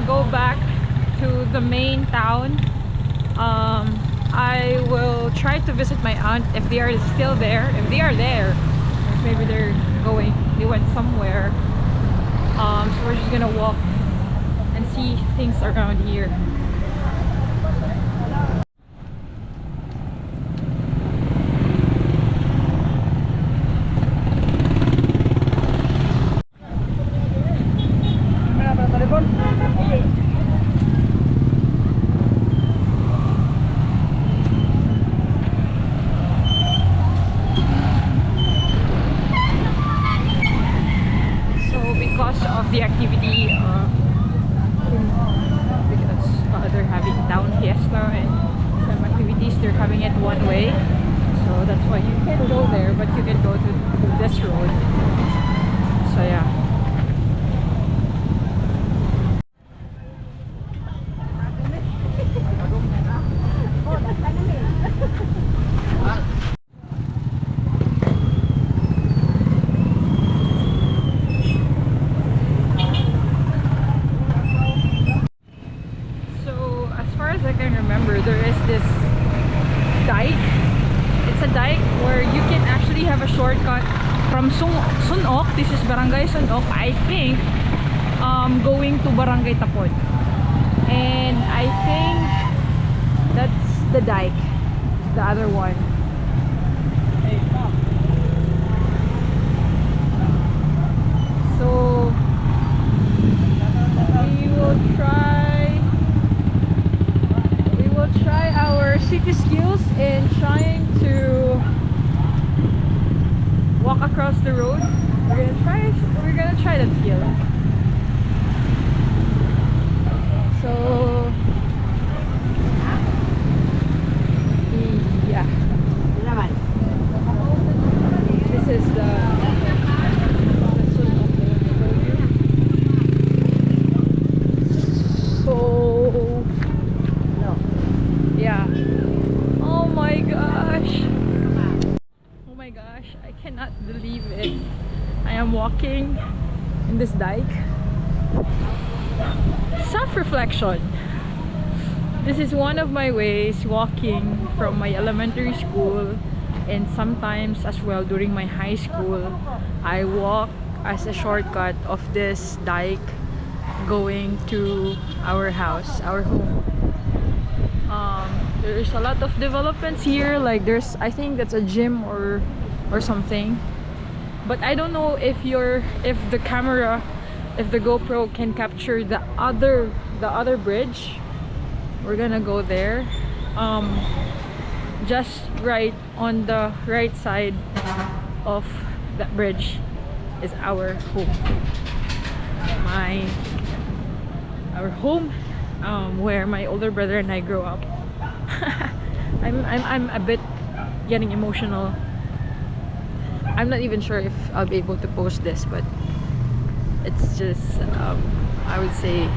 go back to the main town. I will try to visit my aunt if they are still there. If they are there, maybe they went somewhere. So we're just gonna walk and see things around here. The activity because they're having town fiesta and some activities, they're having it one way, so that's why you can go there, but you can go to this road. So yeah. There is this dike. It's a dike where you can actually have a shortcut from Sunok. This is Barangay Sunok, I think, going to Barangay Tapon. And I think that's the dike, the other one. So we will try our city skills in trying to walk across the road. We're gonna try that skill. So yeah, this is the yeah. Oh my gosh, I cannot believe it. I am walking in this dike. Self-reflection. This is one of my ways walking from my elementary school, and sometimes as well during my high school. I walk as a shortcut of this dike going to our house, our home. There's a lot of developments here, like I think that's a gym or something, but I don't know if the camera, if the GoPro can capture the other bridge. We're gonna go there. Just right on the right side of that bridge is our home. Our home, where my older brother and I grew up. I'm a bit getting emotional. I'm not even sure if I'll be able to post this, but it's just I would say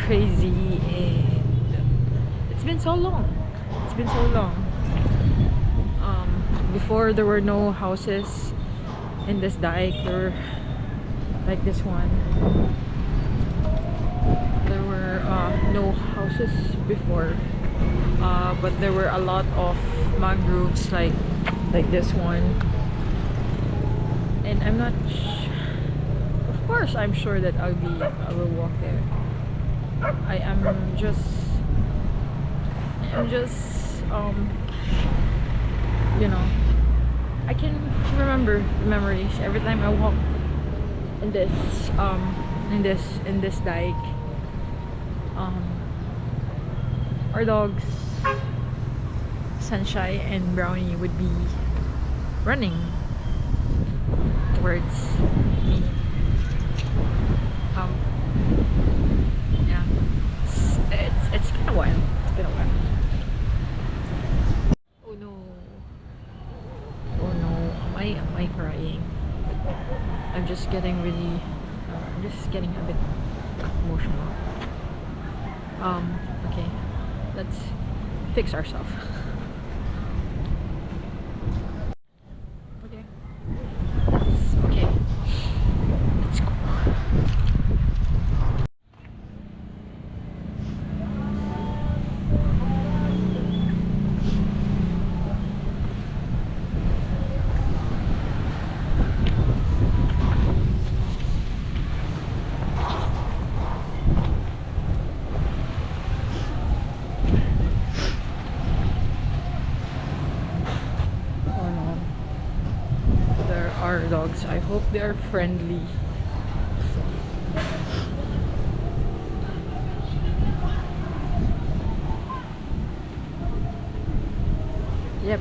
crazy, and it's been so long. Before there were no houses in this dike. There were like this one. There were no houses before, but there were a lot of mangroves like this one. And I'm not of course I'm sure that I will walk there. I'm just you know, I can remember the memories every time I walk in this dike. Our dogs Sunshine and Brownie would be running towards me. Yeah, it's been a while. Oh no, am I crying? I'm just getting a bit emotional. Okay, let's fix ourselves. Okay, let's go. hope they are friendly. Yeah,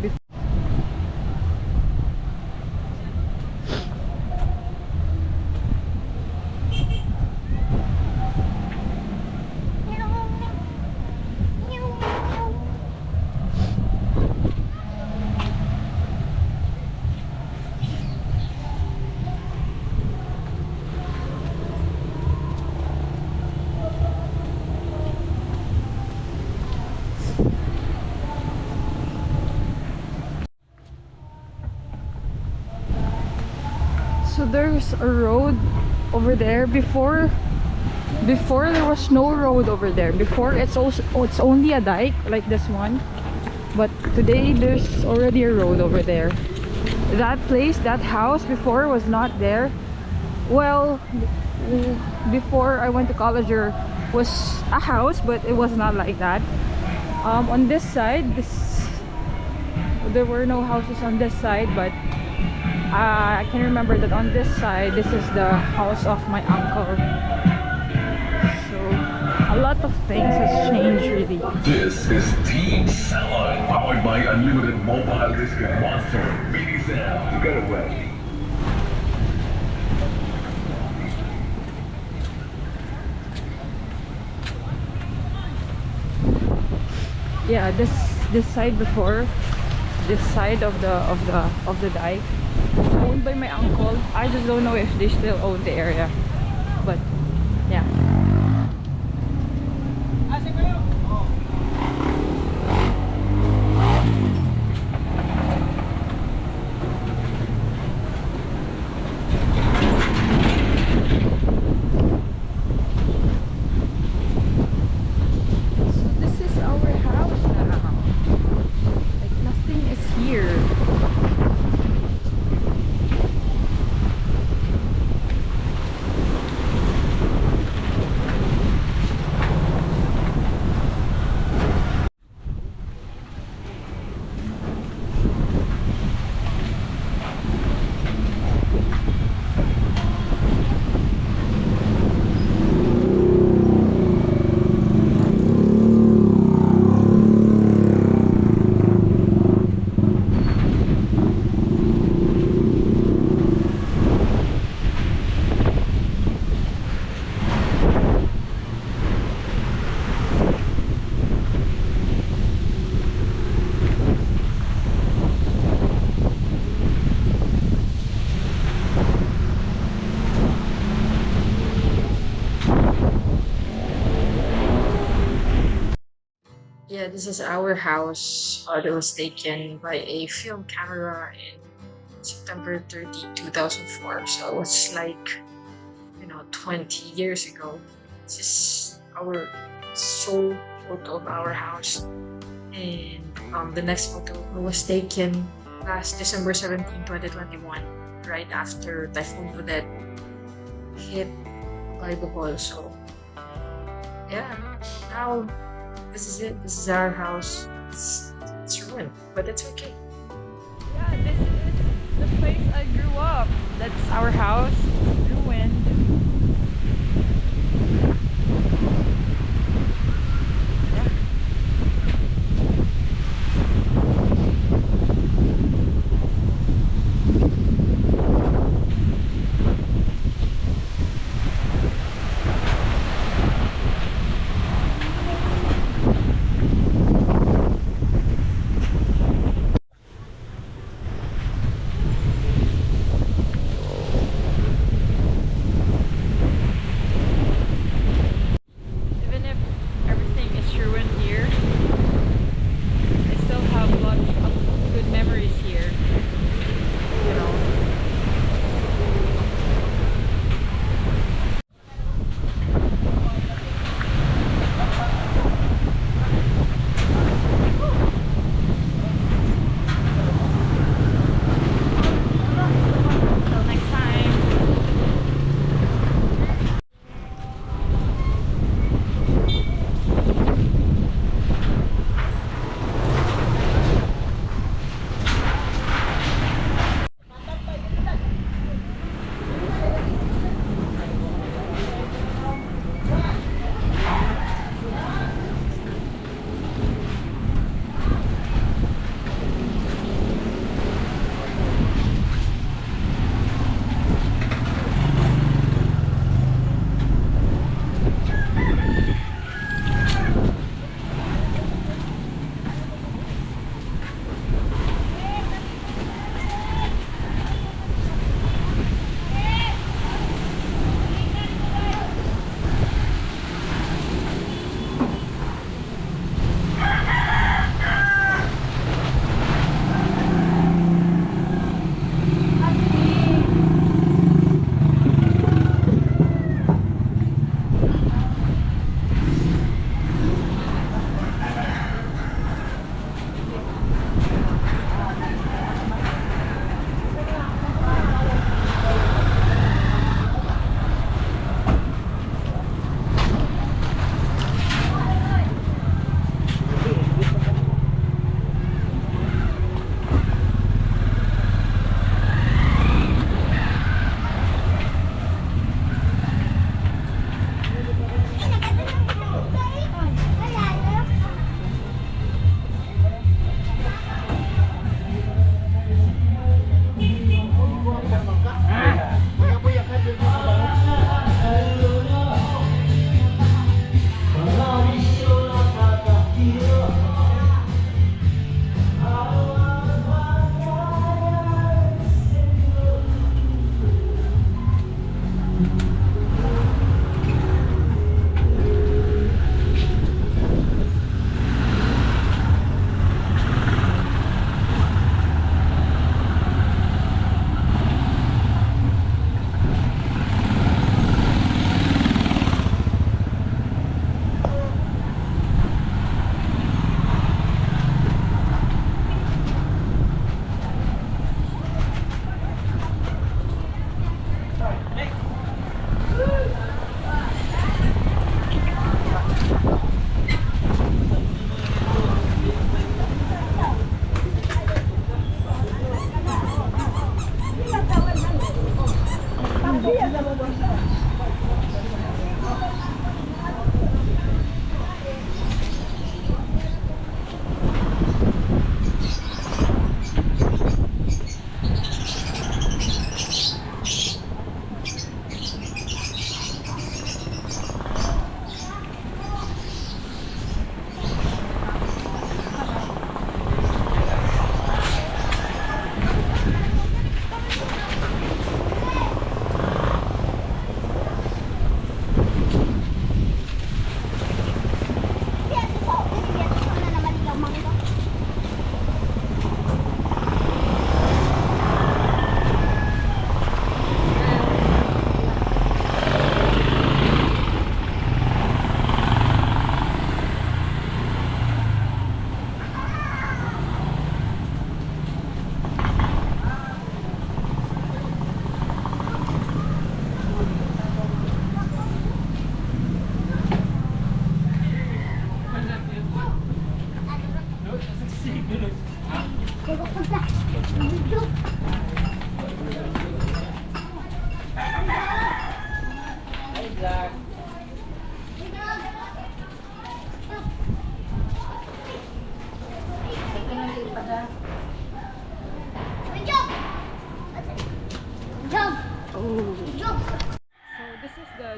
so there's a road over there. Before there was no road over there. Before it's only a dike like this one, but today there's already a road over there. That place, that house before was not there. Well, before I went to college there was a house, but it was not like that. On this side, there were no houses on this side, but I can remember that on this side, this is the house of my uncle. So a lot of things has changed really. This is Team Salad, powered by unlimited mobile discount monster. Mini Sal, get away. Yeah, this side before, this side of the dike, owned by my uncle. I just don't know if they still own the area, but yeah. Yeah, this is our house that was taken by a film camera in September 30, 2004. So it was like, 20 years ago. This is our sole photo of our house. And the next photo was taken last December 17, 2021, right after Typhoon Odette hit Ubay Bohol. So yeah, now this is it. This is our house. It's ruined, but it's okay. Yeah, this is the place I grew up. That's our house. It's ruined.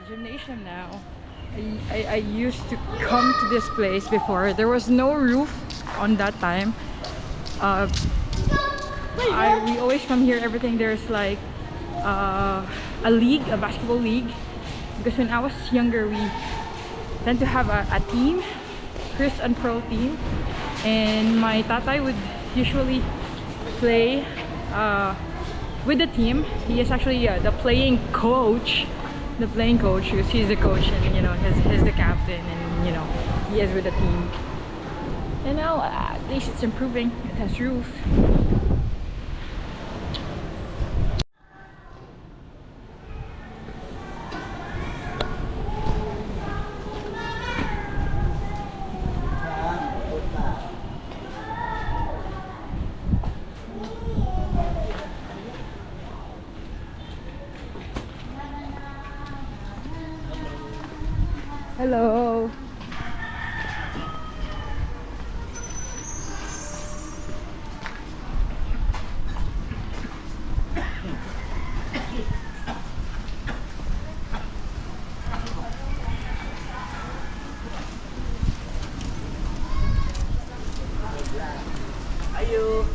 gymnasium now. I used to come to this place before. There was no roof on that time. We always come here. Everything there's like a league, a basketball league. Because when I was younger, we tend to have a team, Chris and Pro team, and my tatay would usually play with the team. He is actually the playing coach. Because he's the coach, and you know he's the captain, and you know he is with the team. And now at least it's improving. It has roof. Hello. Ayo.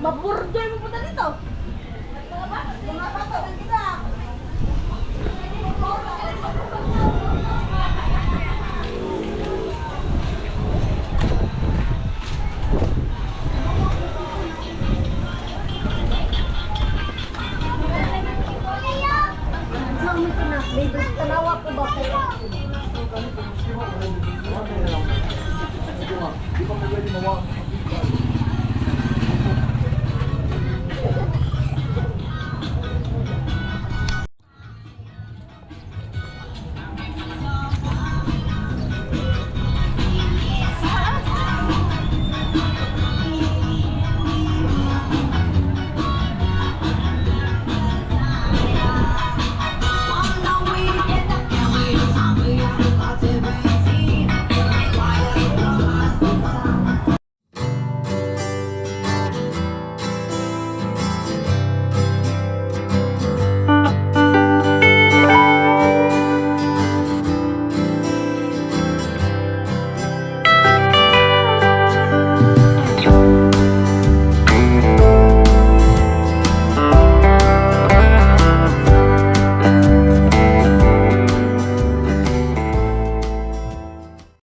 Mapurdoy mo punta dito. Mga bata lang kita. Saan mo ito na? Baby, tanawa ko ba kayo? Di ko pwede mawa.